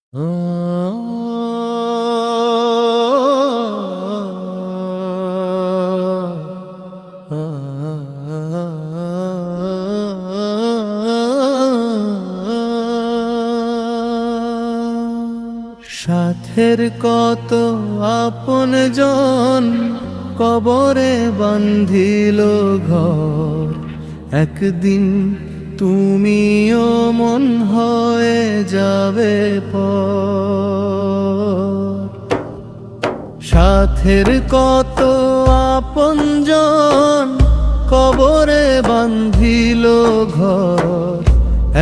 সাথের কত আপনজন কবরে বান্ধিল ঘর, একদিন তুমিও মন হয়ে যাবে পর। সাথের কত আপনজন কবরে বান্ধিল ঘর,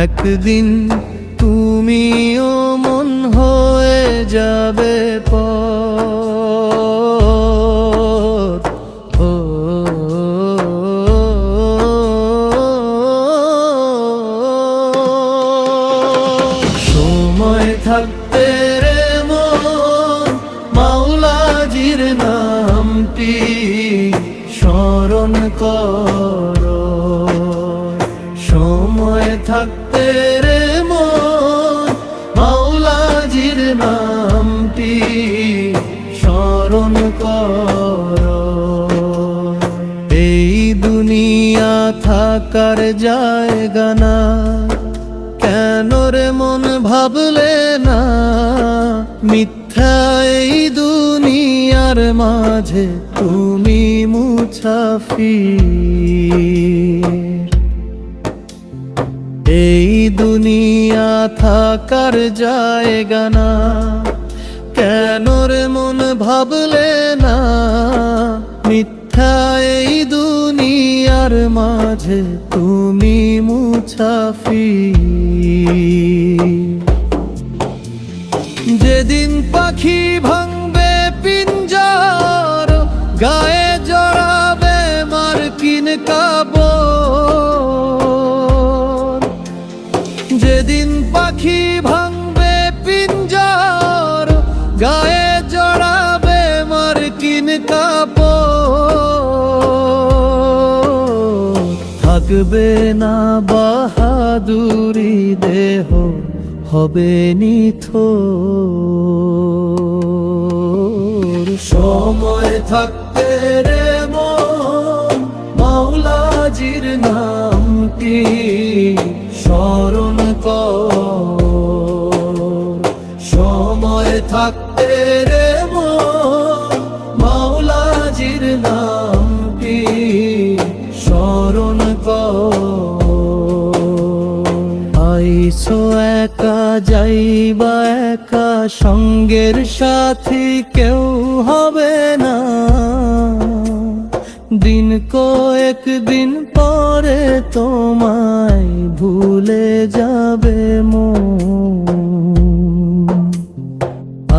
একদিন তুমিও মন হয়ে যাবে পর। ও সময় থাকতে রে মন মাওলাজির নামটি স্মরণ করো, সময় থাকতে রে মন মাওলাজির নামটি স্মরণ করো। এই দুনিয়া থাকার জায়গা না, কেন রে মন ভাবলে না মিথ্যা এই দুনিয়ার মাঝে তুমি মুসাফির। এই দুনিয়া থাকার জায়গা না, কেন রে মন ভাবলে না মিথ্যা এই দুনিয়ার মাঝে তুমি মুসাফির। যেদিন পাখি ভাঙবে পিঞ্জর, গায়ে জড়াবে মার্কিন কাপড়। যেদিন পাখি ভাঙবে পিঞ্জর, গায়ে জড়াবে মার্কিন কাপড়। থাকবে না বাহাদুরি দেহ, হবে নিথর। সময় থাকতে রে মন মাওলাজির নামটি স্মরণ কর। সময় থাকতে রে মন মাওলাজির নামটি স্মরণ কর। আইসো একা যাইবা একা, সঙ্গের সাথী কেউ হবে না। দিন কয়েক দিন পরে তোমায় ভুলে যাবে মন।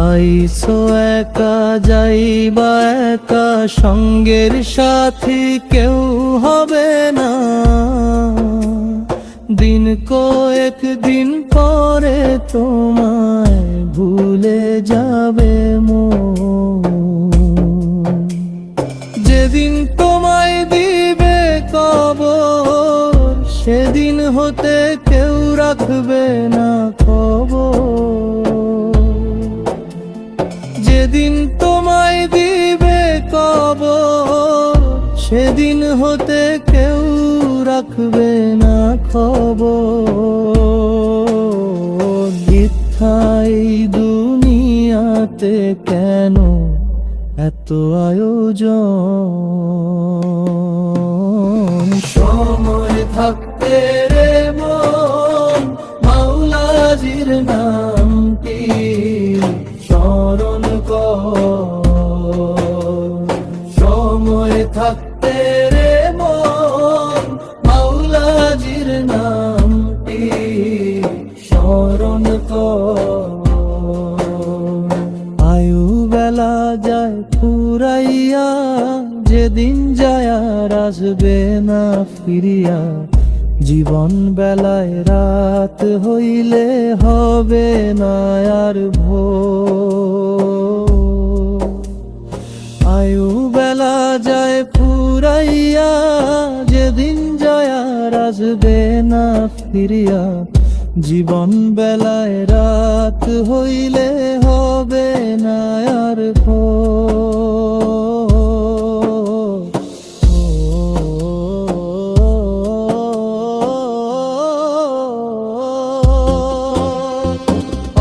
আইসো একা যাইবা একা, সঙ্গের সাথী কেউ হবে না। দিন কয়েক দিন পরে তোমায় ভুলে যাবে মন। যেদিন তোমায় দিবে কবর, সেদিন হতে কেউ রাখবে না খবর। যেদিন তোমায় দিবে কবর, সেদিন হতে কেউ রাখবে না খবর। মিথ্যাই দুনিয়াতে কেন এত আয়োজন। সময় থাকতে রে মন মাওলাজির নামটি স্মরণ কর। সময় থাকতে রে মন মাওলাজির নামটি স্মরণ কর। আয়ু বেলা যায় ফুরাইয়া, যেদিন যায় আর আসবে না ফিরিয়া। জীবন বেলায় রাত হইলে হবে না আর ভোর। আয়ু বেলা যায় ফুরাইয়া, যেদিন যায় আর আসবে না ফিরিয়া। জীবন বেলায় রাত হইলে হবে না আর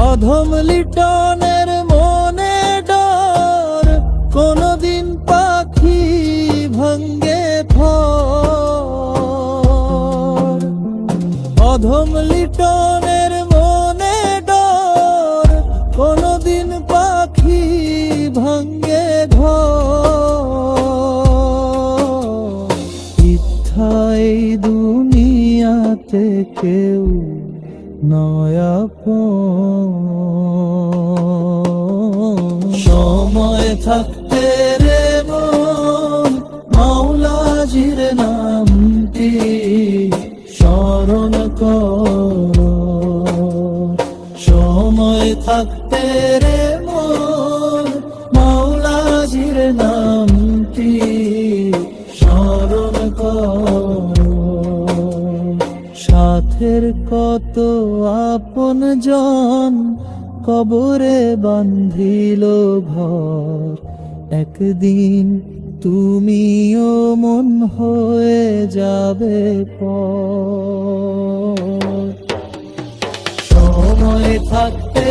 অধম লিটনের মনে ডর, কোনদিন পাখি ভাঙ্গে থর। অধম লিটনের মনে ডর, কোনদিন পাখি ভাঙ্গে ঘর। ইচ্ছাই দুনিয়াতে কেউ নয়াপন। সময় থাকতে রে মন মাওলাজির নামটি স্মরণ কর। সময় থাকতে রে মন মাওলাজির নামটি স্মরণ কর। সাথের কত আপন জন কবরে বান্ধিল ঘর। একদিন তুমিও মন হয়ে যাবে পর। সময় থাকতে